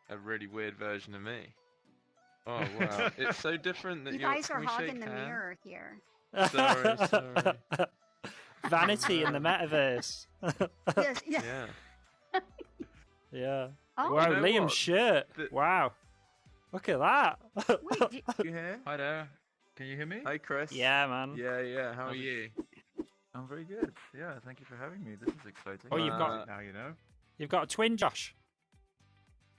a really weird version of me. Oh wow, it's so different that You you're. guys Can are we hogging shake the hands? mirror here. Sorry. Vanity Oh, in the man. metaverse. Yes, yeah. Yeah. Yeah. Oh, Wow, You know Liam's what? shirt. Wow. Look at that. wait. You here? Hi there. Can you hear me? Hi, Chris. Yeah, man. Yeah. How are How's it- you? I'm very good. Yeah, thank you for having me. This is exciting. Oh, you've got now, you know. you've got a twin, Josh.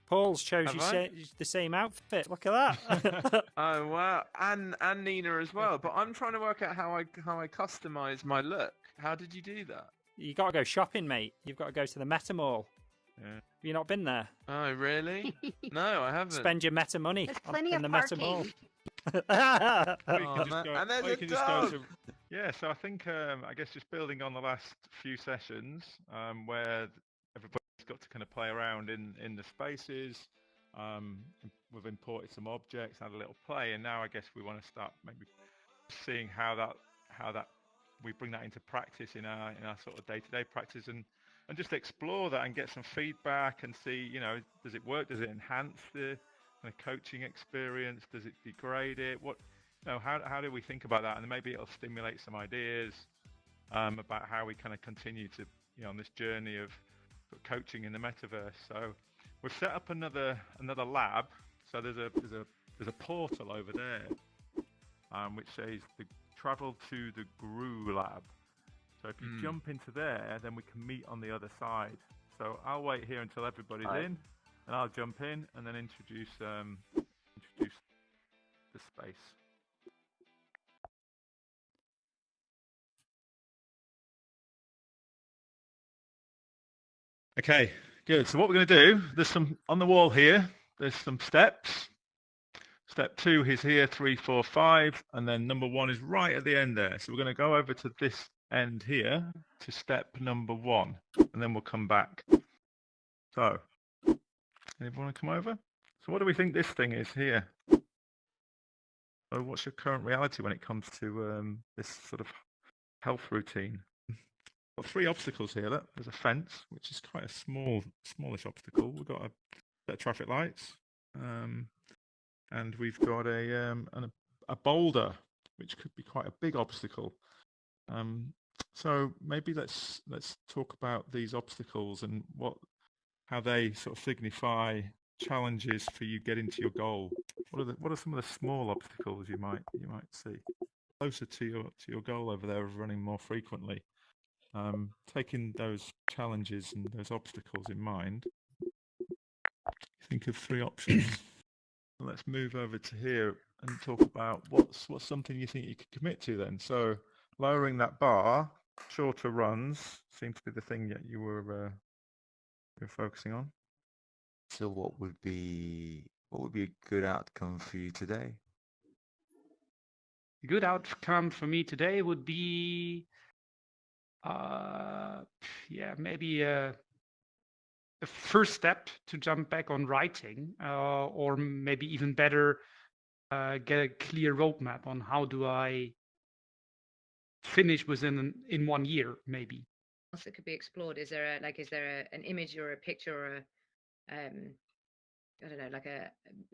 Paul's chose Have you I? the same outfit. Look at that. Oh wow, and Nina as well. But I'm trying to work out how I customize my look. How did you do that? You got to go shopping, mate. You've got to go to the Meta Mall. Yeah. Have you not been there? Oh really? No, I haven't. Spend your Meta money There's plenty in of the Meta Mall. parking. Or you Oh, can just man. go, And there's or you a can just go dog. to. Yeah, so I think I guess just building on the last few sessions, where everybody's got to kind of play around in the spaces. We've imported some objects, had a little play, and now I guess we want to start maybe seeing how that we bring that into practice in our sort of day-to-day practice, and just explore that and get some feedback and see, does it work? Does it enhance the kind of coaching experience? Does it degrade it? How do we think about that? And maybe it'll stimulate some ideas about how we kind of continue to, on this journey of coaching in the metaverse. So we've set up another lab. So there's a portal over there, which says the travel to the GRU lab. So if you jump into there, then we can meet on the other side. So I'll wait here until everybody's in, and I'll jump in and then introduce the space. Okay, good. So what we're going to do, there's some on the wall here, there's some steps. Step 2 is here, 3, 4, 5, and then number 1 is right at the end there. So we're going to go over to this end here to step number 1, and then we'll come back. So, anyone want to come over? So what do we think this thing is here? So what's your current reality when it comes to this sort of health routine? Got 3 obstacles here. Look, there's a fence, which is quite a smallish obstacle. We've got a set of traffic lights, and we've got a boulder, which could be quite a big obstacle. So maybe let's talk about these obstacles and how they sort of signify challenges for you getting to your goal. What are some of the small obstacles you might see closer to your goal over there of running more frequently? Taking those challenges and those obstacles in mind, think of 3 options. Let's move over to here and talk about what's something you think you could commit to then. So lowering that bar, shorter runs seems to be the thing that you were focusing on. So what would be a good outcome for you today? A good outcome for me today would be maybe a first step to jump back on writing, or maybe even better, get a clear roadmap on how do I finish in 1 year, maybe. That could be explored. Is there an image or a picture or I don't know, like a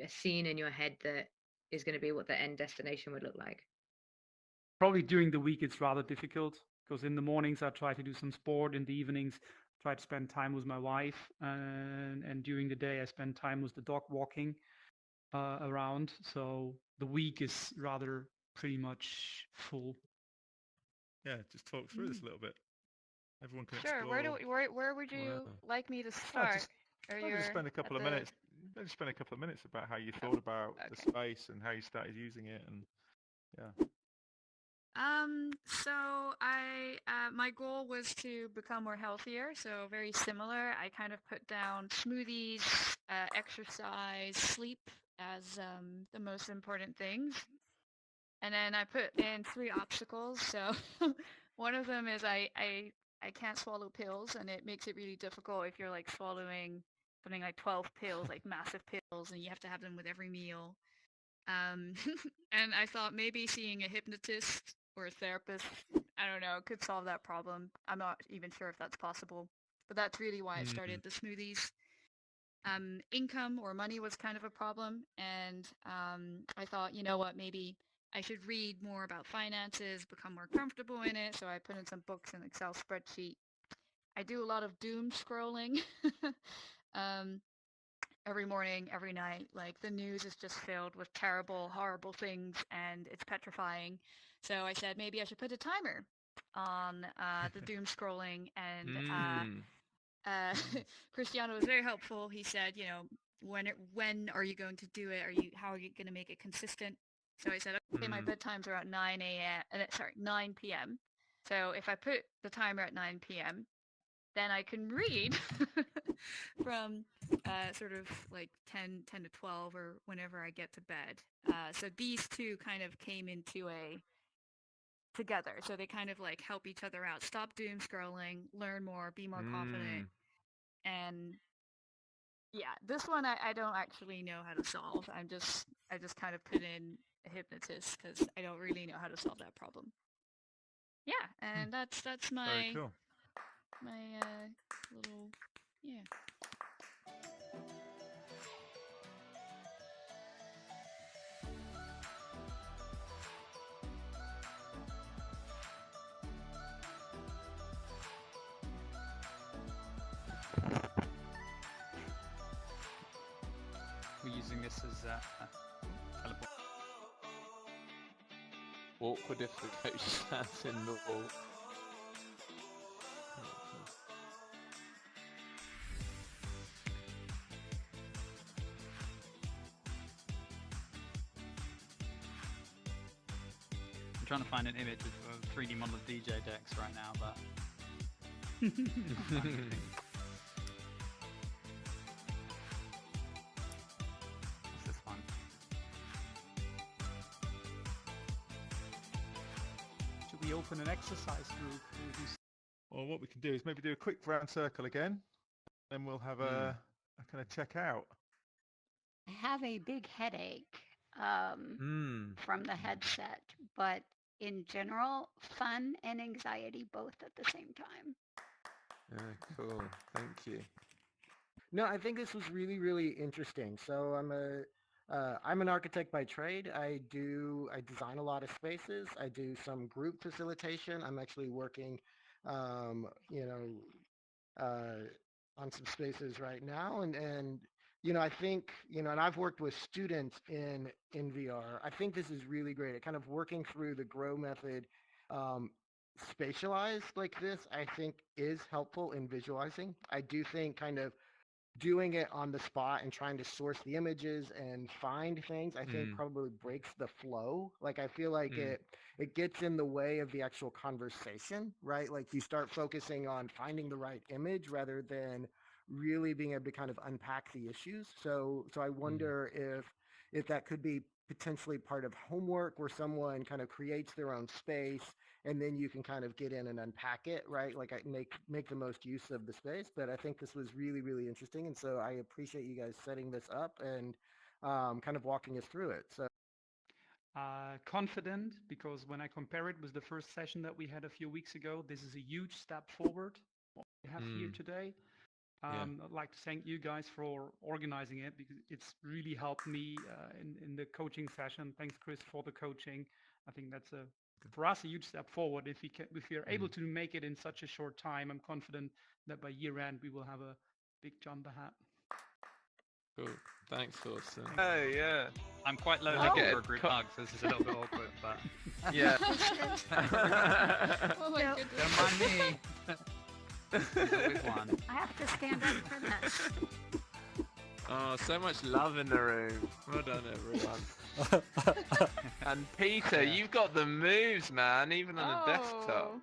scene in your head that is going to be what the end destination would look like? Probably during the week it's rather difficult, because in the mornings I try to do some sport, in the evenings try to spend time with my wife, and during the day I spend time with the dog walking around. So the week is rather pretty much full. Yeah, just talk through this a little bit. Everyone can Sure. explore. Where would you like me to start? Just spend a couple of minutes. Just spend a couple of minutes about how you thought about the space and how you started using it, and yeah. So my goal was to become more healthier. So very similar. I kind of put down smoothies, exercise, sleep as the most important things. And then I put in 3 obstacles. So one of them is I can't swallow pills, and it makes it really difficult if you're like swallowing something like 12 pills, like massive pills, and you have to have them with every meal. And I thought maybe seeing a hypnotist or a therapist, I don't know, could solve that problem. I'm not even sure if that's possible, but that's really why I started the smoothies. income or money was kind of a problem. And I thought, you know what, maybe I should read more about finances, become more comfortable in it. So I put in some books and Excel spreadsheet. I do a lot of doom scrolling. Every morning, every night, like the news is just filled with terrible, horrible things, and it's petrifying. So I said maybe I should put a timer on the doom scrolling, and Cristiano was very helpful. He said, you know, when are you going to do it? How are you going to make it consistent? So I said, okay, my bedtime's are at 9 p.m. So if I put the timer at 9 p.m., then I can read from sort of like 10 to 12 or whenever I get to bed. So these two kind of came into together. So they kind of like help each other out. Stop doom scrolling, learn more, be more confident. And yeah, this one I don't actually know how to solve. I just kind of put in a hypnotist because I don't really know how to solve that problem. Yeah, and that's my Very cool. my little We're using this as teleport. Awkward if the coach stands in the wall. I'm trying to find an image of a 3D model of DJ decks right now, but what's this one? Should we open an exercise group? Well, what we can do is maybe do a quick round circle again, then we'll have a kind of check out. I have a big headache from the headset, but in general, fun and anxiety both at the same time. Cool. Thank you. No, I think this was really, really interesting. So I'm an architect by trade. I design a lot of spaces. I do some group facilitation. I'm actually working, on some spaces right now. And I think, and I've worked with students in VR. I think this is really great. Kind of working through the grow method, spatialized like this, I think is helpful in visualizing. I do think kind of doing it on the spot and trying to source the images and find things, I think probably breaks the flow. Like I feel like it gets in the way of the actual conversation, right? Like you start focusing on finding the right image rather than really being able to kind of unpack the issues. So I wonder if that could be potentially part of homework where someone kind of creates their own space and then you can kind of get in and unpack it, right? Like I make the most use of the space. But I think this was really, really interesting. And so I appreciate you guys setting this up and kind of walking us through it. So Confident, because when I compare it with the first session that we had a few weeks ago, this is a huge step forward what we have here today. I'd like to thank you guys for organizing it because it's really helped me in the coaching session. Thanks, Chris, for the coaching. I think that's for us a huge step forward. If we are able to make it in such a short time, I'm confident that by year end we will have a big jump ahead. Cool. Thanks, Thorsten. Oh yeah. I'm quite low level for a group hug, so this is a little bit awkward, but yeah. Oh my goodness. Don't mind me. With one. I have to stand up for this. Oh, so much love in the room. Well done, everyone. And Peter, you've got the moves, man, even on a desktop.